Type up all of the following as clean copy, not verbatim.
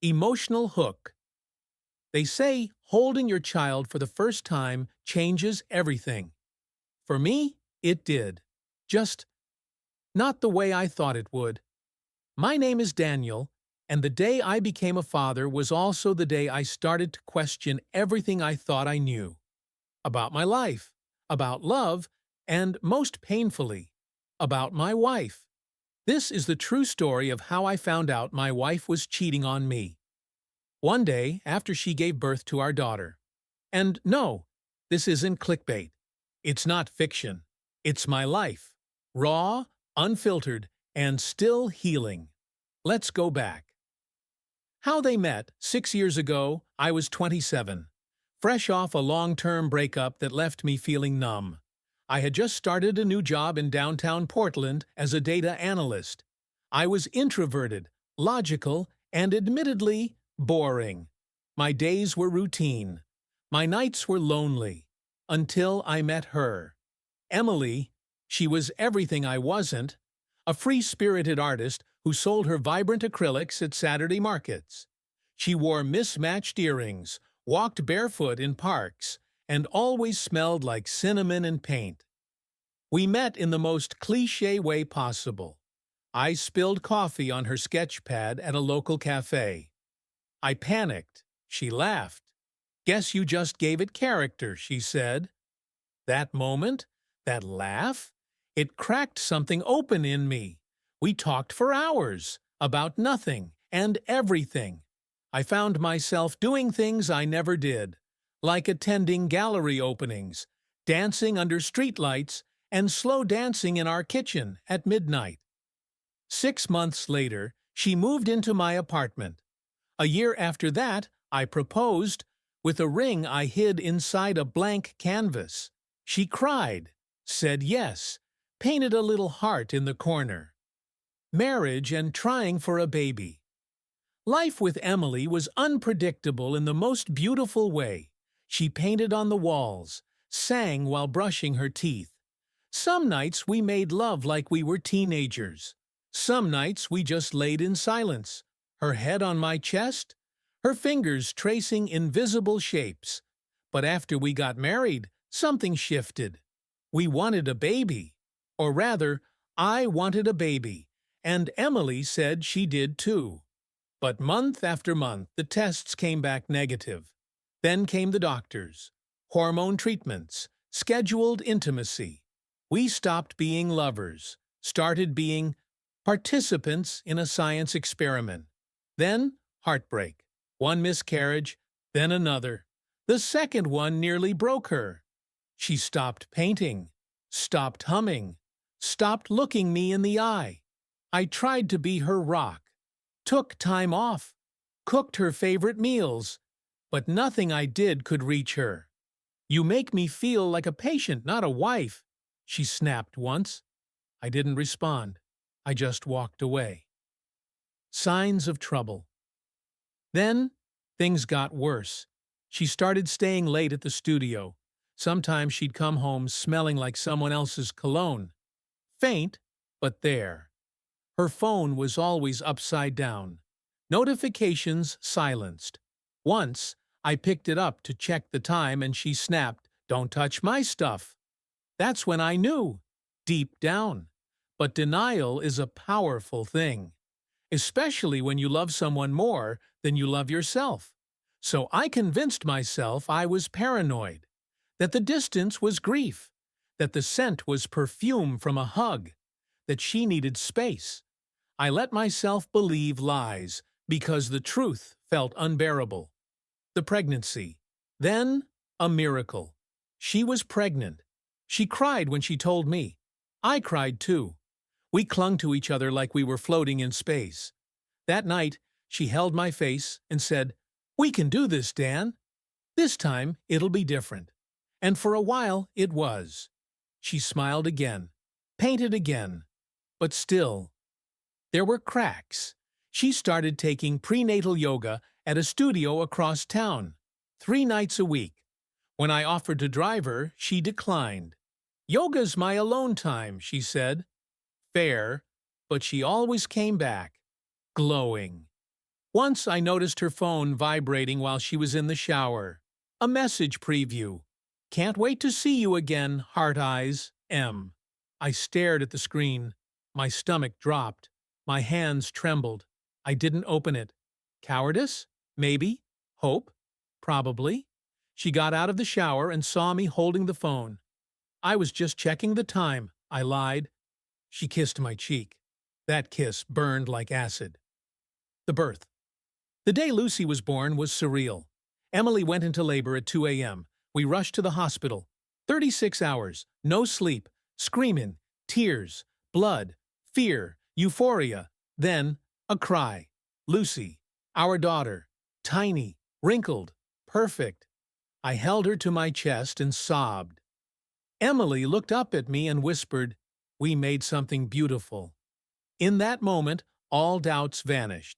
Emotional hook. They say holding your child for the first time changes everything. For me, it did. Just not the way I thought it would. My name is Daniel, and the day I became a father was also the day I started to question everything I thought I knew. About my life, about love, and most painfully, about my wife. This is the true story of how I found out my wife was cheating on me. One day after she gave birth to our daughter. And no, this isn't clickbait. It's not fiction. It's my life. Raw, unfiltered, and still healing. Let's go back. How they met: 6 years ago, I was 27. Fresh off a long-term breakup that left me feeling numb. I had just started a new job in downtown Portland as a data analyst. I was introverted, logical, and admittedly boring. My days were routine. My nights were lonely. Until I met her. Emily. She was everything I wasn't. A free-spirited artist who sold her vibrant acrylics at Saturday markets. She wore mismatched earrings, walked barefoot in parks, and always smelled like cinnamon and paint. We met in the most cliché way possible. I spilled coffee on her sketch pad at a local cafe. I panicked. She laughed. "Guess you just gave it character," she said. That moment, that laugh, it cracked something open in me. We talked for hours, about nothing and everything. I found myself doing things I never did, like attending gallery openings, dancing under streetlights, and slow dancing in our kitchen at midnight. 6 months later, she moved into my apartment. A year after that, I proposed, with a ring I hid inside a blank canvas. She cried, said yes, painted a little heart in the corner. Marriage and trying for a baby. Life with Emily was unpredictable in the most beautiful way. She painted on the walls, sang while brushing her teeth. Some nights we made love like we were teenagers. Some nights we just laid in silence, her head on my chest, her fingers tracing invisible shapes. But after we got married, something shifted. We wanted a baby. Or rather, I wanted a baby, and Emily said she did too. But month after month, the tests came back negative. Then came the doctors, hormone treatments, scheduled intimacy. We stopped being lovers, started being participants in a science experiment. Then, heartbreak. One miscarriage, then another. The second one nearly broke her. She stopped painting, stopped humming, stopped looking me in the eye. I tried to be her rock, took time off, cooked her favorite meals, but nothing I did could reach her. "You make me feel like a patient, not a wife," she snapped once. I didn't respond. I just walked away. Signs of trouble. Then, things got worse. She started staying late at the studio. Sometimes she'd come home smelling like someone else's cologne. Faint, but there. Her phone was always upside down. Notifications silenced. Once, I picked it up to check the time and she snapped, "Don't touch my stuff." That's when I knew, deep down. But denial is a powerful thing, especially when you love someone more than you love yourself. So I convinced myself I was paranoid, that the distance was grief, that the scent was perfume from a hug, that she needed space. I let myself believe lies because the truth felt unbearable. The pregnancy. Then, a miracle. She was pregnant. She cried when she told me. I cried too. We clung to each other like we were floating in space. That night, she held my face and said, "We can do this, Dan. This time, it'll be different." And for a while, it was. She smiled again, painted again, but still. There were cracks. She started taking prenatal yoga at a studio across town, 3 nights a week. When I offered to drive her, she declined. "Yoga's my alone time," she said. Fair, but she always came back, glowing. Once I noticed her phone vibrating while she was in the shower. A message preview. Can't wait to see you again, heart eyes, M. I stared at the screen. My stomach dropped. My hands trembled. I didn't open it. Cowardice? Maybe. Hope? Probably. She got out of the shower and saw me holding the phone. I was just checking the time, I lied. She kissed my cheek. That kiss burned like acid. The birth. The day Lucy was born was surreal. Emily went into labor at 2 a.m. We rushed to the hospital. 36 hours, no sleep, screaming, tears, blood, fear, euphoria, then a cry. Lucy, our daughter, tiny, wrinkled, perfect. I held her to my chest and sobbed. Emily looked up at me and whispered, "We made something beautiful." In that moment, all doubts vanished.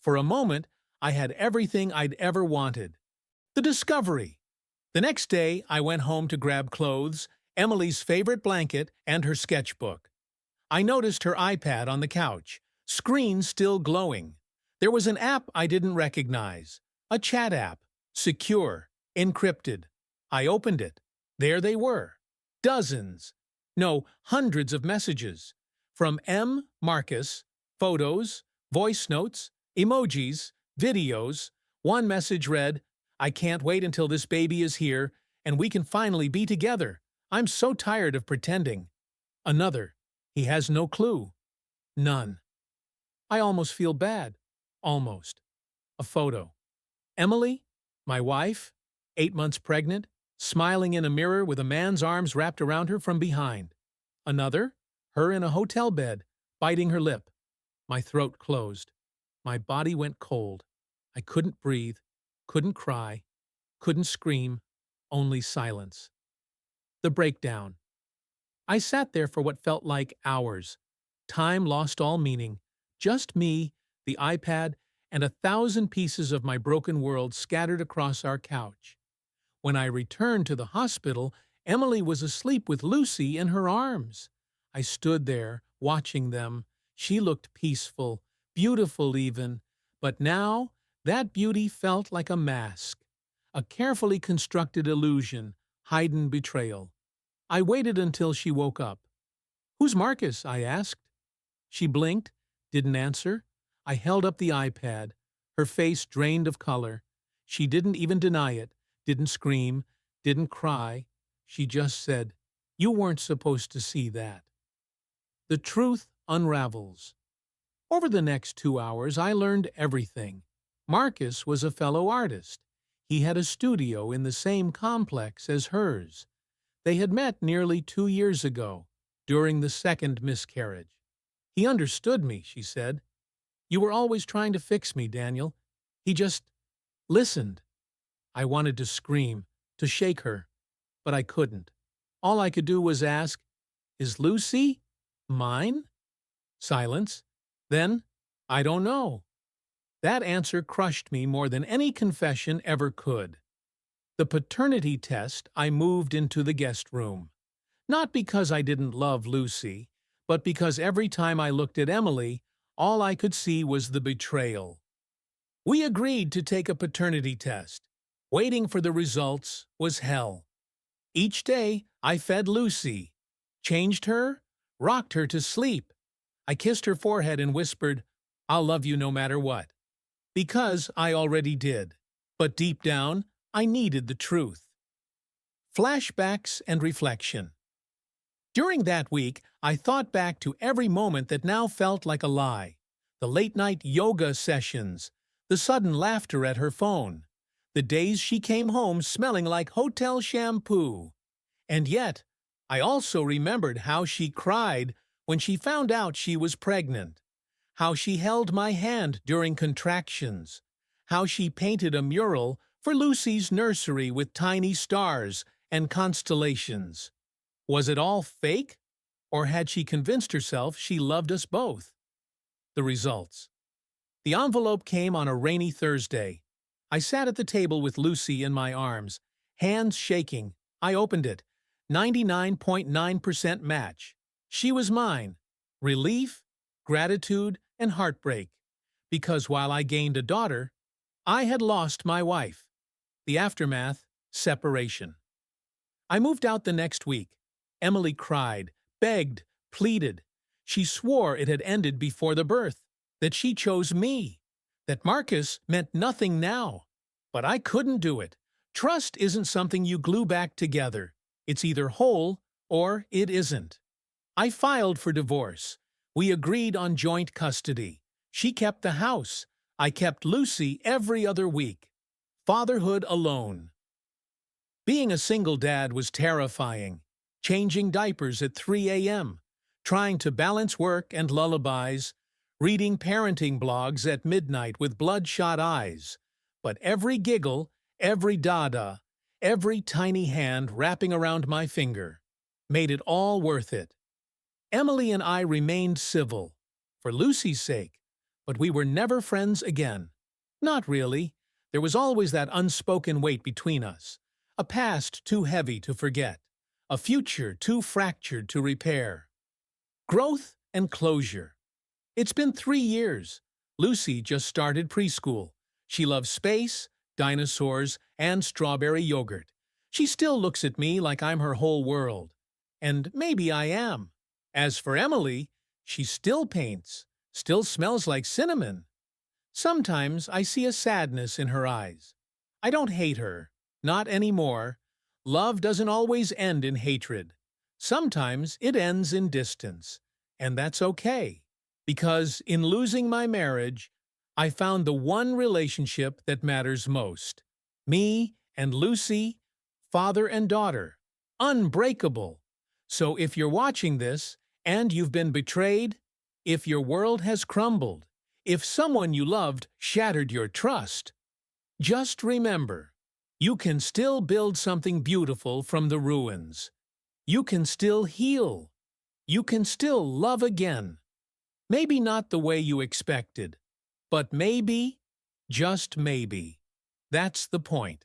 For a moment, I had everything I'd ever wanted. The discovery. The next day, I went home to grab clothes, Emily's favorite blanket, and her sketchbook. I noticed her iPad on the couch, screen still glowing. There was an app I didn't recognize, a chat app, secure, encrypted. I opened it. There they were. Dozens, no, hundreds of messages. From M. Marcus, photos, voice notes, emojis, videos. One message read, "I can't wait until this baby is here and we can finally be together. I'm so tired of pretending." Another, "He has no clue." None. I almost feel bad. Almost. A photo. Emily, my wife, 8 months pregnant, smiling in a mirror with a man's arms wrapped around her from behind. Another, her in a hotel bed, biting her lip. My throat closed. My body went cold. I couldn't breathe, couldn't cry, couldn't scream, only silence. The breakdown. I sat there for what felt like hours. Time lost all meaning. Just me, the iPad, and 1,000 pieces of my broken world scattered across our couch. When I returned to the hospital, Emily was asleep with Lucy in her arms. I stood there, watching them. She looked peaceful, beautiful even, but now that beauty felt like a mask, a carefully constructed illusion, hidden betrayal. I waited until she woke up. "Who's Marcus?" I asked. She blinked, didn't answer. I held up the iPad, her face drained of color. She didn't even deny it, didn't scream, didn't cry. She just said, "You weren't supposed to see that." The truth unravels. Over the next 2 hours, I learned everything. Marcus was a fellow artist. He had a studio in the same complex as hers. They had met nearly 2 years ago, during the second miscarriage. "He understood me," she said. "You were always trying to fix me, Daniel. He just listened." I wanted to scream, to shake her, but I couldn't. All I could do was ask, "Is Lucy mine?" Silence. Then, "I don't know." That answer crushed me more than any confession ever could. The paternity test, I moved into the guest room. Not because I didn't love Lucy, but because every time I looked at Emily, all I could see was the betrayal. We agreed to take a paternity test. Waiting for the results was hell. Each day, I fed Lucy, changed her, rocked her to sleep. I kissed her forehead and whispered, "I'll love you no matter what." Because I already did. But deep down, I needed the truth. Flashbacks and reflection. During that week, I thought back to every moment that now felt like a lie. The late-night yoga sessions, the sudden laughter at her phone, the days she came home smelling like hotel shampoo. And yet, I also remembered how she cried when she found out she was pregnant, how she held my hand during contractions, how she painted a mural for Lucy's nursery with tiny stars and constellations. Was it all fake, or had she convinced herself she loved us both? The results. The envelope came on a rainy Thursday. I sat at the table with Lucy in my arms, hands shaking. I opened it. 99.9% match. She was mine. Relief, gratitude, and heartbreak. because while I gained a daughter, I had lost my wife. The aftermath, separation. I moved out the next week. Emily cried, begged, pleaded. She swore it had ended before the birth, that she chose me, that Marcus meant nothing now. But I couldn't do it. Trust isn't something you glue back together. It's either whole or it isn't. I filed for divorce. We agreed on joint custody. She kept the house. I kept Lucy every other week. Fatherhood alone. Being a single dad was terrifying. Changing diapers at 3 a.m., trying to balance work and lullabies, reading parenting blogs at midnight with bloodshot eyes. But every giggle, every dada, every tiny hand wrapping around my finger made it all worth it. Emily and I remained civil, for Lucy's sake, but we were never friends again. Not really. There was always that unspoken weight between us, a past too heavy to forget, a future too fractured to repair. Growth and closure. It's been 3 years. Lucy just started preschool. She loves space, dinosaurs, and strawberry yogurt. She still looks at me like I'm her whole world. And maybe I am. As for Emily, she still paints, still smells like cinnamon. Sometimes I see a sadness in her eyes. I don't hate her. Not anymore. Love doesn't always end in hatred. Sometimes it ends in distance. And that's okay. Because in losing my marriage, I found the one relationship that matters most. Me and Lucy, father and daughter. Unbreakable. So if you're watching this, and you've been betrayed, if your world has crumbled, if someone you loved shattered your trust, just remember, you can still build something beautiful from the ruins. You can still heal. You can still love again. Maybe not the way you expected, but maybe, just maybe. That's the point.